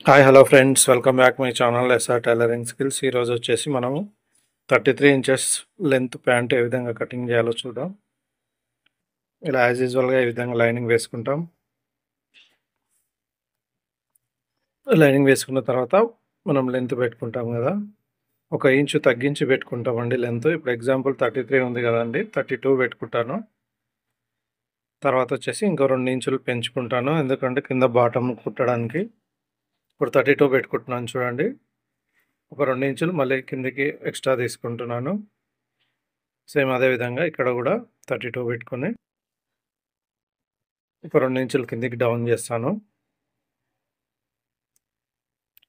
Hi hello friends, welcome back my channel SR tailoring skills. ఈరోజు వచ్చేసి మనము 33 inches length pant ఏ విధంగా కటింగ్ చేయాలో చూద్దాం. ఇలా యాజ్ యూజువల్గా ఈ విధంగా లైనింగ్ వేసుకుంటాం. లైనింగ్ వేసుకున్న తర్వాత మనం లెంత్ పెట్టుకుంటాం కదా, 1 ఇంచు తగ్గించి పెట్టుకుంటామండి లెంత్. ఇప్పుడు ఎగ్జాంపుల్ 33 ఉంది కదండి, 32 పెట్టుకుంటాను. తర్వాత వచ్చేసి ఇంకో 2 ఇంచులు పెంచుకుంటాను, ఎందుకంటే కింద బాటమ్ కుట్టడానికి. ఇప్పుడు 32 పెట్టుకుంటున్నాను చూడండి. ఒక 2 ఇంచులు మళ్ళీ కిందికి ఎక్స్ట్రా తీసుకుంటున్నాను. సేమ్ అదే విధంగా ఇక్కడ కూడా 32 పెట్టుకొని ఒక 2 ఇంచులు కిందికి డౌన్ చేస్తాను.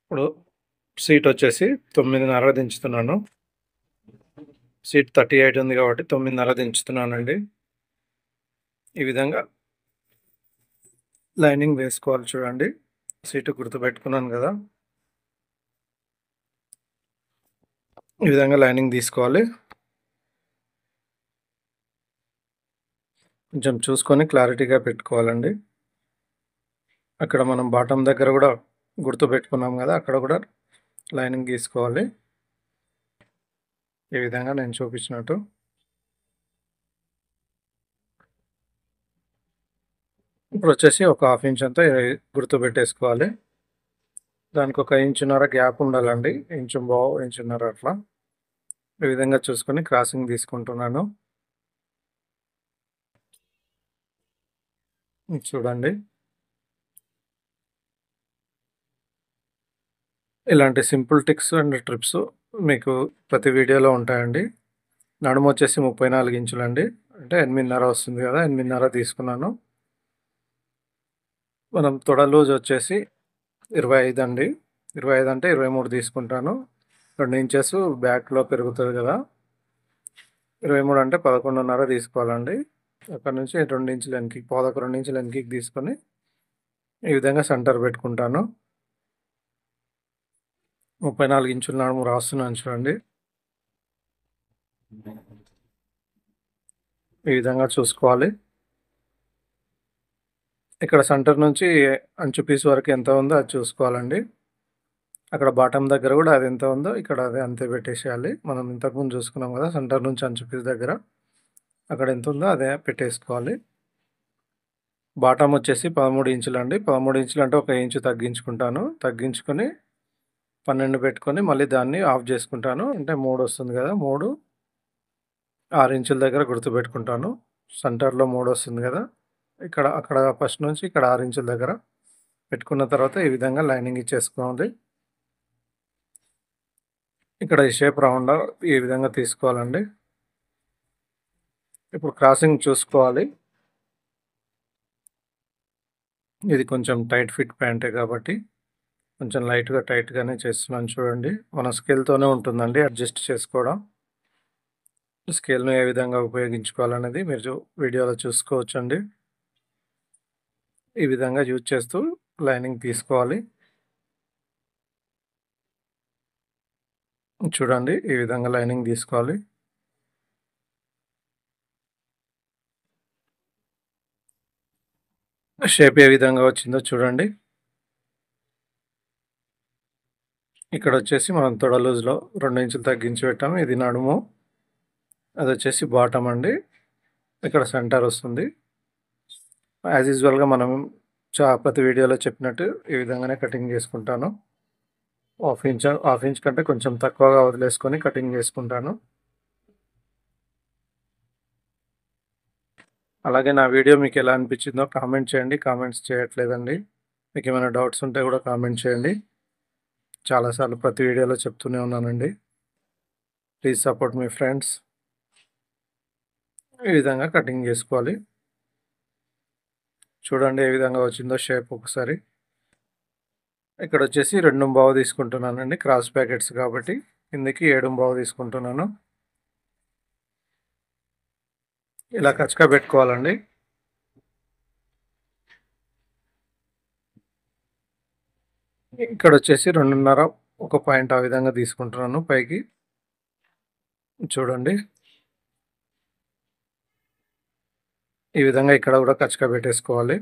ఇప్పుడు సీట్ వచ్చేసి 9.5 దించుతున్నాను. సీట్ 38 ఉంది కాబట్టి 9.5 దించుతున్నానండి. ఈ విధంగా లైనింగ్ వేసుకోవాలి చూడండి. సీటు గుర్తుపెట్టుకున్నాను కదా, ఈ విధంగా లైనింగ్ తీసుకోవాలి. కొంచెం చూసుకొని క్లారిటీగా పెట్టుకోవాలండి. అక్కడ మనం బాటమ్ దగ్గర కూడా గుర్తు పెట్టుకున్నాం కదా, అక్కడ కూడా లైనింగ్ తీసుకోవాలి. ఈ విధంగా నేను చూపించినట్టు. ఇప్పుడు వచ్చేసి ఒక 1/2 ఇంచ్ అంతా గుర్తు పెట్టేసుకోవాలి. దానికి 1.5 ఇంచున్నర గ్యాప్ ఉండాలండి, ఇంచున్నర అట్లా. ఈ విధంగా చూసుకొని క్రాసింగ్ తీసుకుంటున్నాను చూడండి. ఇలాంటి సింపుల్ టిక్స్ అండ్ ట్రిప్స్ మీకు ప్రతి వీడియోలో ఉంటాయండి. నడుము వచ్చేసి 34 ఇంచులండి, అంటే 8.5 వస్తుంది కదా, 8.5 తీసుకున్నాను. మనం తొడ లూజ్ వచ్చేసి 25 అండి. 25 అంటే 23 తీసుకుంటాను. 2 ఇంచెస్ బ్యాక్లో పెరుగుతుంది కదా, 23 అంటే 11.5 తీసుకోవాలండి. అక్కడ నుంచి 2 ఇంచుల వెనక్కి, 2 ఇంచుల వెనక్కి తీసుకొని ఈ విధంగా సెంటర్ పెట్టుకుంటాను. 34 ఇంచుల నడుము రాస్తున్నాను చూడండి. ఈ విధంగా చూసుకోవాలి. ఇక్కడ సెంటర్ నుంచి అంచు పీస్ వరకు ఎంత ఉందో అది చూసుకోవాలండి. అక్కడ బాటమ్ దగ్గర కూడా అది ఎంత ఉందో ఇక్కడ అదే అంతే పెట్టేసేయాలి. మనం ఇంతకుముందు చూసుకున్నాం కదా, సెంటర్ నుంచి అంచు పీస్ దగ్గర అక్కడ ఎంత ఉందో అదే పెట్టేసుకోవాలి. బాటమ్ వచ్చేసి 13 ఇంచులు అండి. 13 ఇంచులు అంటే 1 ఇంచు తగ్గించుకుంటాను. తగ్గించుకొని 12 పెట్టుకొని మళ్ళీ దాన్ని ఆఫ్ చేసుకుంటాను. అంటే 3 వస్తుంది కదా, 3 6 ఇంచుల దగ్గర గుర్తుపెట్టుకుంటాను. సెంటర్లో 3 వస్తుంది కదా, అక్కడ ఫస్ట్ నుంచి ఇక్కడ 6 ఇంచుల దగ్గర పెట్టుకున్న తర్వాత ఈ విధంగా లైనింగ్ ఇచ్చేసుకోవాలి. ఇక్కడ ఈ షేప్ రౌండ్ ఈ విధంగా తీసుకోవాలండి. ఇప్పుడు క్రాసింగ్ చూసుకోవాలి. ఇది కొంచెం టైట్ ఫిట్ ప్యాంటే కాబట్టి కొంచెం లైట్గా టైట్గానే చేస్తున్నాను చూడండి. మన స్కేల్తోనే ఉంటుందండి అడ్జస్ట్ చేసుకోవడం. స్కేల్ను ఏ విధంగా ఉపయోగించుకోవాలనేది మీరు వీడియోలో చూసుకోవచ్చండి. ఈ విధంగా యూజ్ చేస్తూ లైనింగ్ తీసుకోవాలి చూడండి. ఈ విధంగా లైనింగ్ తీసుకోవాలి. షేప్ ఏ విధంగా వచ్చిందో చూడండి. ఇక్కడ వచ్చేసి మనం తొడ లూజ్లో 2 ఇంచులు తగ్గించి పెట్టాము. ఇది నడుము, అది వచ్చేసి బాటమ్ అండి. ఇక్కడ సెంటర్ వస్తుంది. యాజ్ యూజువల్గా మనం ప్రతి వీడియోలో చెప్పినట్టు ఈ విధంగానే కటింగ్ చేసుకుంటాను. హాఫ్ ఇంచ్ కంటే కొంచెం తక్కువగా వదిలేసుకొని కటింగ్ చేసుకుంటాను. అలాగే నా వీడియో మీకు ఎలా అనిపించిందో కామెంట్ చేయండి. కామెంట్స్ చేయట్లేదండి, మీకు ఏమైనా డౌట్స్ ఉంటే కూడా కామెంట్ చేయండి. చాలాసార్లు ప్రతి వీడియోలో చెప్తూనే ఉన్నానండి. Please support me friends. ఈ విధంగా కటింగ్ చేసుకోవాలి చూడండి. ఏ విధంగా వచ్చిందో షేప్ ఒకసారి. ఇక్కడ వచ్చేసి 2.5 తీసుకుంటున్నానండి, క్రాస్ ప్యాకెట్స్ కాబట్టి కిందికి 7.5 తీసుకుంటున్నాను. ఇలా కచ్చగా పెట్టుకోవాలండి. ఇక్కడ వచ్చేసి 2.5 ఒక పాయింట్ ఆ విధంగా తీసుకుంటున్నాను పైకి చూడండి. ఈ విధంగా ఇక్కడ కూడా కచ్చగా పెట్టేసుకోవాలి.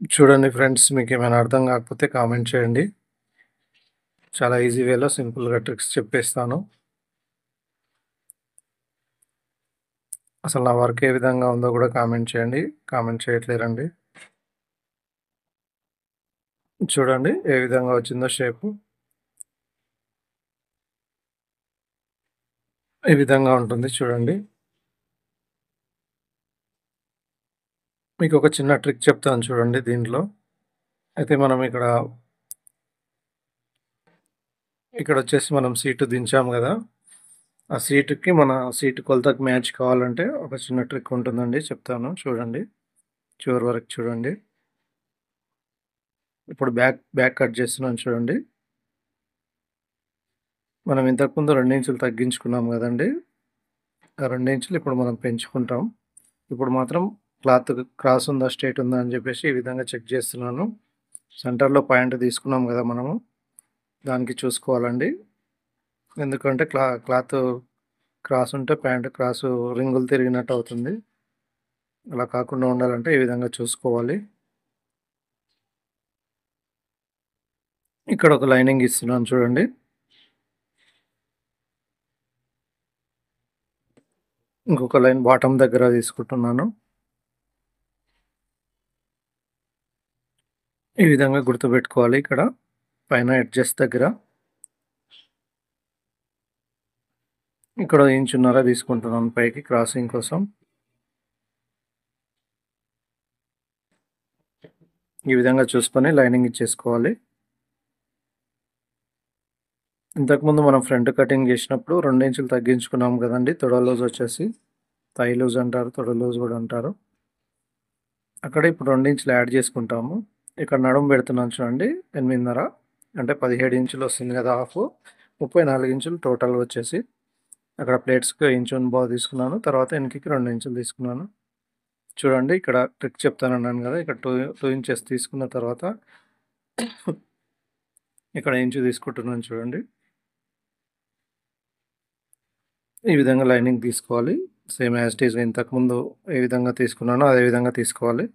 చూడండి ఫ్రెండ్స్, మీకేమైనా అర్థం కాకపోతే కామెంట్ చేయండి. చాలా ఈజీ వేలో సింపుల్‌గా ట్రిక్స్ చెప్పేస్తాను. అసలు నా వర్క్ ఏ విధంగా ఉందో కూడా కామెంట్ చేయండి. కామెంట్ చేయట్లేరండి. చూడండి ఏ విధంగా వచ్చిందో షేపు. ఈ విధంగా ఉంటుంది చూడండి. మీకొక చిన్న ట్రిక్ చెప్తాను చూడండి దీంట్లో. అయితే మనం ఇక్కడొచ్చేసి మనం సీటు దించాము గదా! ఆ సీటుకి మన సీటు కొలతకి మ్యాచ్ కావాలంటే ఒక చిన్న ట్రిక్ ఉంటుందండి, చెప్తాను చూడండి. చివరి వరకు చూడండి. ఇప్పుడు బ్యాక్ కట్ చేస్తున్నాను చూడండి. మనం ఇంతకుముందు 2 ఇంచులు తగ్గించుకున్నాం గదండీ! ఆ 2 ఇంచులు ఇప్పుడు మనం పెంచుకుంటాం. ఇప్పుడు మాత్రం క్లాత్ క్రాస్ ఉందా, స్ట్రెయిట్ ఉందా అని జెప్పేసి ఈ విధంగా చెక్ జేస్తున్నాను. సెంటర్‌లో పాయింట్ తీసుకున్నాం గదా మనము, దానికి చూసుకోవాలండి. ఎందుకంటే క్లాత్ క్రాస్ ఉంటే ప్యాంట్ క్రాసు రింగులు తిరిగినట్టు అవుతుంది. అలా కాకుండా ఉండాలంటే ఈ విధంగా చూసుకోవాలి. ఇక్కడ ఒక లైనింగ్ ఇస్తున్నాను చూడండి. ఇంకొక లైన్ బాటమ్ దగ్గర తీసుకుంటున్నాను. ఈ విధంగా గుర్తుపెట్టుకోవాలి. ఇక్కడ పైన ఎడ్జెస్ దగ్గర ఇక్కడ ఇంచున్నర తీసుకుంటున్నాను పైకి క్రాసింగ్ కోసం. ఈ విధంగా చూసుకొని లైనింగ్ ఇచ్చేసుకోవాలి. ఇంతకుముందు మనం ఫ్రంట్ కటింగ్ చేసినప్పుడు 2 ఇంచులు తగ్గించుకున్నాం కదండీ! తొడ లూజ్ వచ్చేసి థై లూజ్ అంటారు, తొడ లూజ్ కూడా అంటారు. అక్కడ ఇప్పుడు 2 ఇంచులు యాడ్ చేసుకుంటాము. ఇక్కడ నడుము పెడుతున్నాను చూడండి 8.5, అంటే 17 ఇంచులు వస్తుంది కదా హాఫు. 34 ఇంచులు టోటల్ వచ్చేసి. అక్కడ ప్లేట్స్‌కి ఇంచుని బాగా తీసుకున్నాను. తర్వాత వెనకకి 2 ఇంచులు తీసుకున్నాను. చూడండి ఇక్కడ ట్రిక్ చెప్తానన్నాను కదా! ఇక్కడ 2 ఇంచెస్ తీసుకున్న తర్వాత ఇక్కడ ఇంచు తీసుకుంటున్నాను చూడండి. ఈ విధంగా లైనింగ్ తీసుకోవాలి. సేమ్ యాజ్ ఇట్ ఈజ్ ఇంతకుముందు ఏ విధంగా తీసుకున్నానో అదే విధంగా తీసుకోవాలి.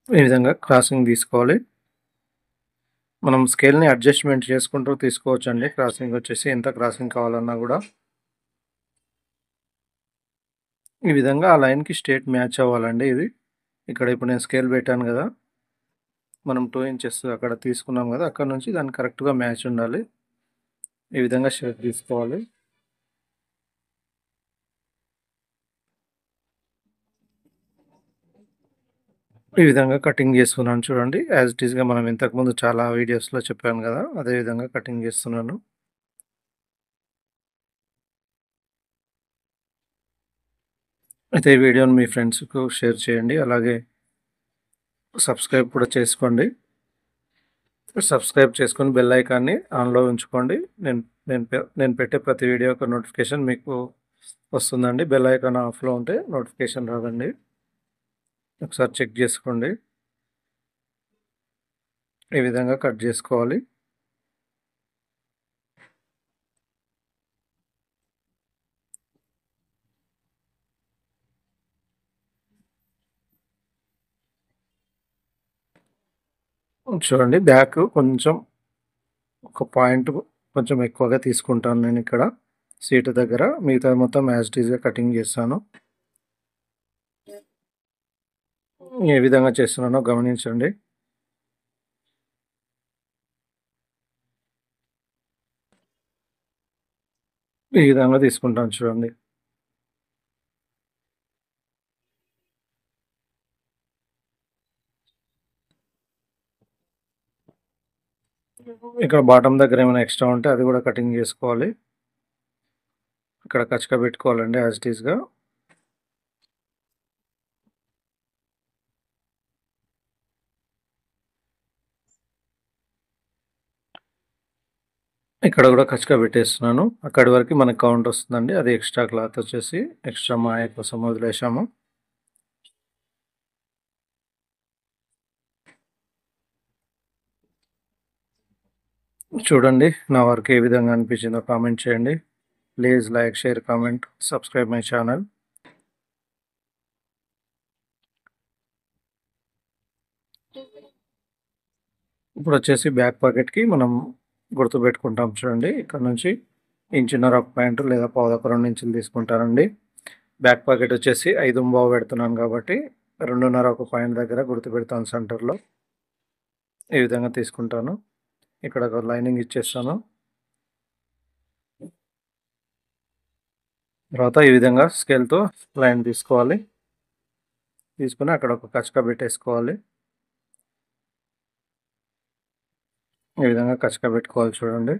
ఈ విధంగా క్రాసింగ్ తీసుకోవాలి. మనం స్కేల్‌ని అడ్జస్ట్‌మెంట్ చేసుకుంటూ తీసుకోవచ్చండి. క్రాసింగ్ వచ్చేసి ఎంత క్రాసింగ్ కావాలన్నా గూడా. ఈ విధంగా ఆ లైన్‌కి స్ట్రెయిట్ మ్యాచ్ అవ్వాలండి ఇది. ఇక్కడ ఇప్పుడు నేను స్కేల్ పెట్టాను గదా! మనం 2 ఇంచెస్ అక్కడ తీసుకున్నాం గదా! అక్కడి నుంచి దానికి కరెక్ట్‌గా మ్యాచ్ ఉండాలి. ఈ విధంగా షేప్ తీసుకోవాలి. ఈ విధంగా కటింగ్ చేసుకున్నాను చూడండి. యాజ్ ఇట్ ఈస్‌గా మనం ఇంతకుముందు చాలా వీడియోస్‌లో చెప్పాను గదా! అదే విధంగా కటింగ్ చేస్తున్నాను. అయితే ఈ వీడియోని మీ ఫ్రెండ్స్‌కు షేర్ చేయండి. అలాగే సబ్స్క్రైబ్ కూడా చేసుకోండి. సబ్స్క్రైబ్ చేసుకొని బెల్ ఐకాన్‌ని ఆన్‌లో ఉంచుకోండి. నేను నేను పెట్టే ప్రతి వీడియో యొక్క నోటిఫికేషన్ మీకు వస్తుందండి. బెల్ ఐకాన్ ఆఫ్‌లో ఉంటే నోటిఫికేషన్ రాదండి. ఒకసారి చెక్ చేసుకోండి. ఈ విధంగా కట్ చేసుకోవాలి. చూడండి బ్యాక్ కొంచెం ఒక పాయింట్ కొంచెం ఎక్కువగా తీసుకుంటాను నేనిక్కడ సీటు దగ్గర. మిగతాది మొత్తం యాజ్ ఇట్ ఈస్‌గా కటింగ్ చేస్తాను. ఏ విధంగా చేస్తున్నానో గమనించండి. ఈ విధంగా తీసుకుంటాను చూడండి. ఇక్కడ బాటమ్ దగ్గర ఏమైనా ఎక్స్ట్రా ఉంటే అది కూడా కటింగ్ చేసుకోవాలి. ఇక్కడ కచక పెట్టుకోవాలండి యాజ్ ఇట్ ఈస్‌గా. ఇక్కడ కూడా కచక పెట్టేస్తున్నాను. అక్కడి వరకు మనకు కౌంట్ వస్తుందండి. అది ఎక్స్ట్రా క్లాత్ వచ్చేసి ఎక్స్ట్రా మాయ కోసం వదిలేసాము. చూడండి నా వర్క్ ఏ విధంగా అనిపించిందో కామెంట్ చేయండి. Please like, share, comment, subscribe my channel. ఇప్పుడు వచ్చేసి బ్యాక్ పాకెట్కి మనం గుర్తుపెట్టుకుంటాం చూడండి. ఇక్కడ నుంచి ఇంచున్నర ఒక పాయింట్ లేదా పావుదొక 2 ఇంచులు తీసుకుంటానండి. బ్యాక్ పాకెట్ వచ్చేసి 5.25 పెడుతున్నాను కాబట్టి 2.5 ఒక పాయింట్ దగ్గర గుర్తు పెడతాను సెంటర్లో. ఈ విధంగా తీసుకుంటాను. ఇక్కడ ఒక లైనింగ్ ఇచ్చేస్తాను. తర్వాత ఈ విధంగా స్కేల్తో లైన్ తీసుకోవాలి. తీసుకుని అక్కడ ఒక కచక పెట్టేసుకోవాలి. ఈ విధంగా కచక పెట్టుకోవాలి చూడండి.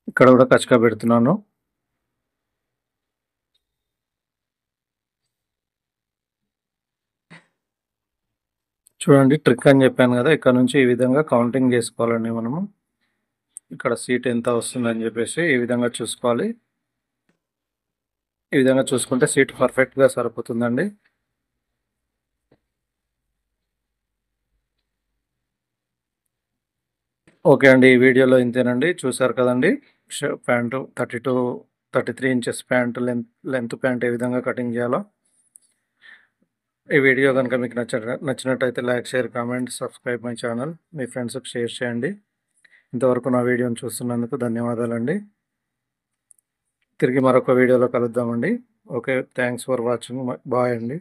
ఇక్కడ కూడా కచక పెడుతున్నాను. చూడండి ట్రిక్ అని చెప్పాను కదా, ఇక్కడ నుంచి ఈ విధంగా కౌంటింగ్ చేసుకోవాలండి మనము. ఇక్కడ సీట్ ఎంత వస్తుందని చెప్పేసి ఈ విధంగా చూసుకోవాలి. ఈ విధంగా చూసుకుంటే సీట్ పర్ఫెక్ట్గా సరిపోతుందండి. ఓకే అండి, ఈ వీడియోలో ఇంతేనండి. చూసారు కదండి pant 33 inches pant length pant ఏ విధంగా కటింగ్ చేయాలో. ఈ వీడియో కనుక మీకు నచ్చినట్టయితే like, share, comment, subscribe my channel. మీ ఫ్రెండ్స్కి షేర్ చేయండి. ఇంతవరకు నా వీడియోని చూస్తున్నందుకు ధన్యవాదాలండి. తిరిగి మరొక వీడియోలో కలుద్దామండి. Okay, thanks for watching. Bye అండి.